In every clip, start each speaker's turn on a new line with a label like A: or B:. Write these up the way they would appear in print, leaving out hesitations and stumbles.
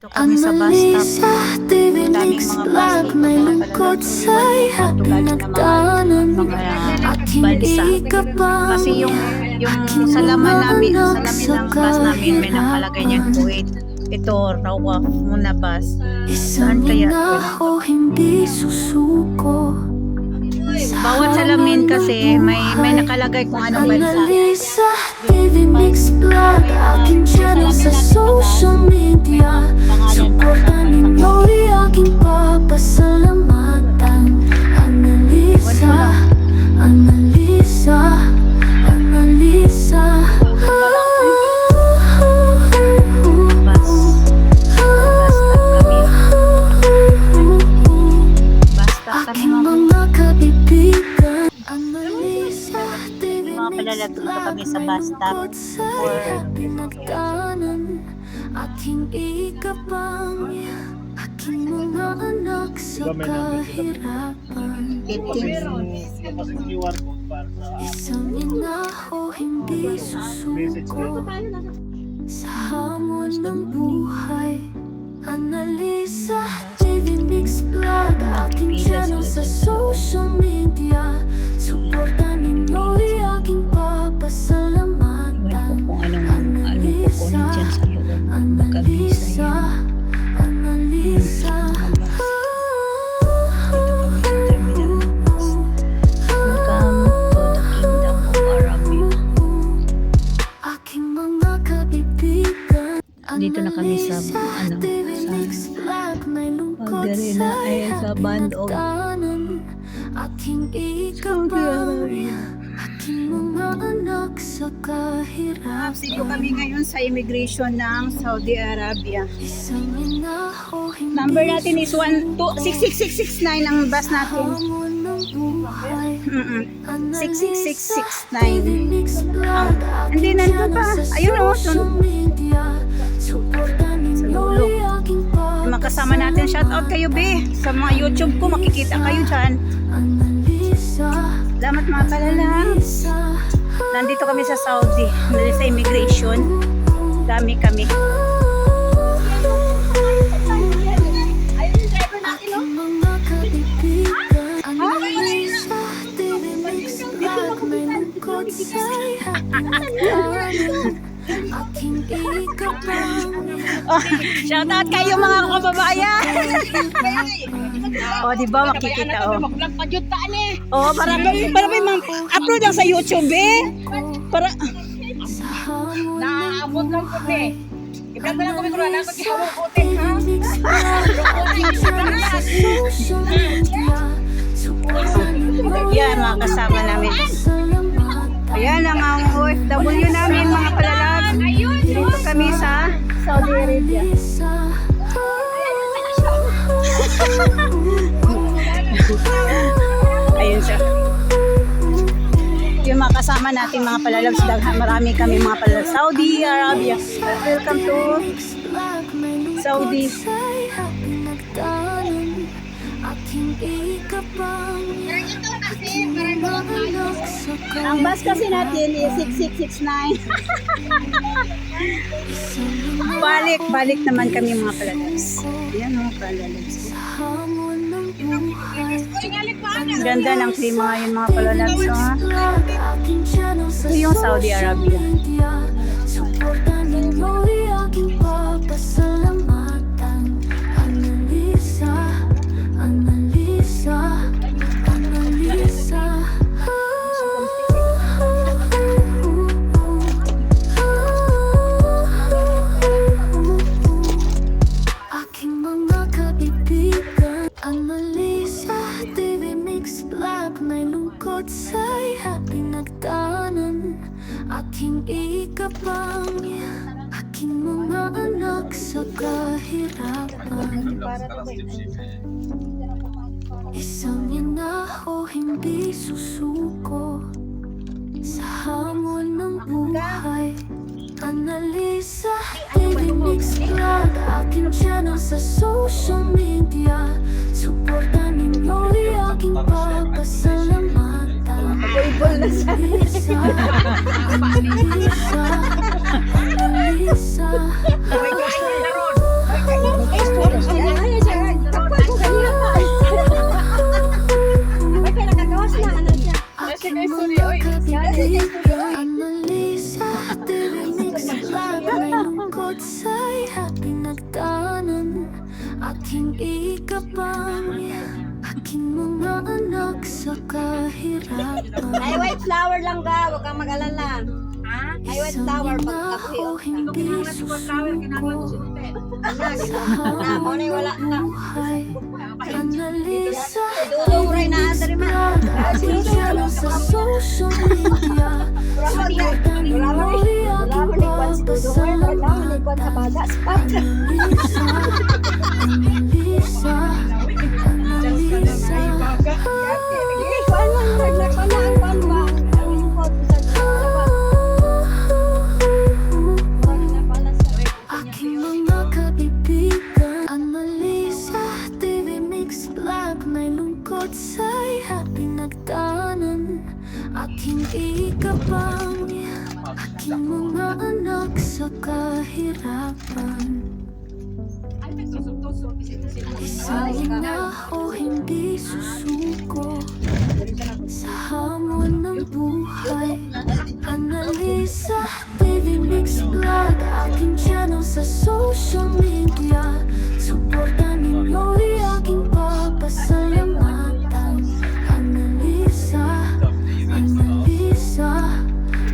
A: Dito kami sa bus stop. Daming mga bus dito, mga palalabas. Tulad ng mga bansa. Kasi yung salaman namin, salamin ng bus namin, may nakalagay niyang Kuwait. Ito, Rawak muna bus. Saan kaya ito?
B: Hindi susuko.
A: Bawat salamin kasi may nakalagay kung anong bansa.
B: Annalisa, TV Mix Vlog, aking channel sa social media. Suportan ninyo'y aking papasalamatan. Annalisa, Annalisa, Annalisa.
A: Mga palalab dito kami sa bus stop for
B: aking ikabang, aking mga anak sa kahirapan.
A: 15.
B: Isang ina o hindi susuko sa hamon ng buhay. Annalisa, TV Mix Vlog, aking channel sa social media. Suportan ninyo'y aking papasalamatan.
A: Kung anong kukunin dyan sa loob. Magkabisa yan.
B: Annalisa,
A: Welcome to the Kingdom of Arabia.
B: aking mga kaibigan.
A: Dito na kami sa Magdarena ay sa Bandog.
B: Aking ikabang, aking mga anak sa kahirapan.
A: Dito kami ngayon sa immigration ng Saudi Arabia.
B: Isang ina o hindi
A: Number natin is 66669 ang bus natin.
B: hamon ng buhay.
A: 66669. Hindi, nandun pa. Ayun o, dulo. Yung mga kasama natin, shout out kayo be. Sa mga YouTube ko, makikita kayo dyan. Salamat mga kalalang. Nandito kami sa Saudi, sa immigration. Dami kami. Oh, shout out kayo mga kababayan. Oh, di ba makikita oh. Oh, para may upload lang sa YouTube eh. Para
C: Naabot lang po eh. I-vlog na lang kami kung ano gihawang putin ha.
A: yan mga kasama namin. Ayan ang mga OFW namin mga palalag. Dito kami sa Saudi Arabia. Ayun siya. Yung mga kasama natin mga palalabs, marami kami mga palalabs. Saudi Arabia. Welcome to Saudi. Ang bus kasi natin is 6669. Balik naman kami mga palalabs. Yan mga palalabs. Ganda ng klima ngayon mga palalabs. Ito yung Saudi Arabia.
B: Suportan ninyo'y aking papasalamatan. Annalisa, Annalisa, Annalisa. Aking mga kaibigan. Annalisa, TV Mix Vlog, may lungkot sa'y pinagdaanan. Aking ikabang, aking mga anak sa kahirapan. Isang ina o hindi susuko sa hamon ng buhay. Annalisa, TV Mix Vlog, aking channel sa social media. Suportan ninyo'y aking papasalamatan. Annalisa, Annalisa, Annalisa. kaibigan Annalisa, TV Mix Vlog May lungkot sa'y happy nagtanan Aking ikabang Aking mga anak sa kahirapan
D: Ay, white flower lang ka, huwag kang mag-alala. Ay, white flower
B: Isang
D: pag
B: ako
D: kape.
B: hindi susuko
D: Na, mo na wala ka.
B: buhay Annalisa,
D: Dudong ray na andari man.
B: aking channel sa social media Supportan ninyo'y aking papasalamatan Annalisa, Annalisa, Annalisa Aking mga kaibigan Annalisa, TV Mix Vlog May lungkot sa'y happy nagtanan Aking ikabang Aking mga anak sa kahirapan Isang ina o hindi susuko Sa hamon ng buhay Annalisa, TV Mix Vlog Aking channel sa social media Suportan ninyo'y aking papasalamatan Annalisa, Annalisa,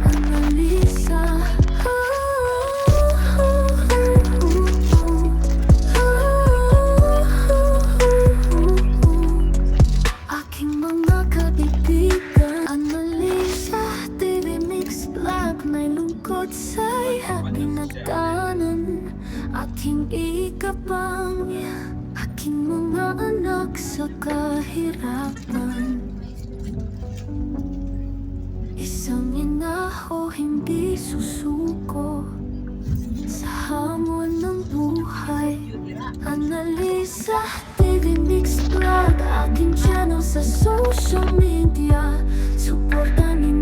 B: Annalisa Aking mga kaibigan Annalisa, TV Mix Vlog May lungkot sa'y happy nagtanan Aking ikabang Aking mga anak sa kahirapan Isang ina o hindi susuko Sa hamon ng buhay Annalisa, TV Mix Vlog Aking channel sa social media Suportan ninyo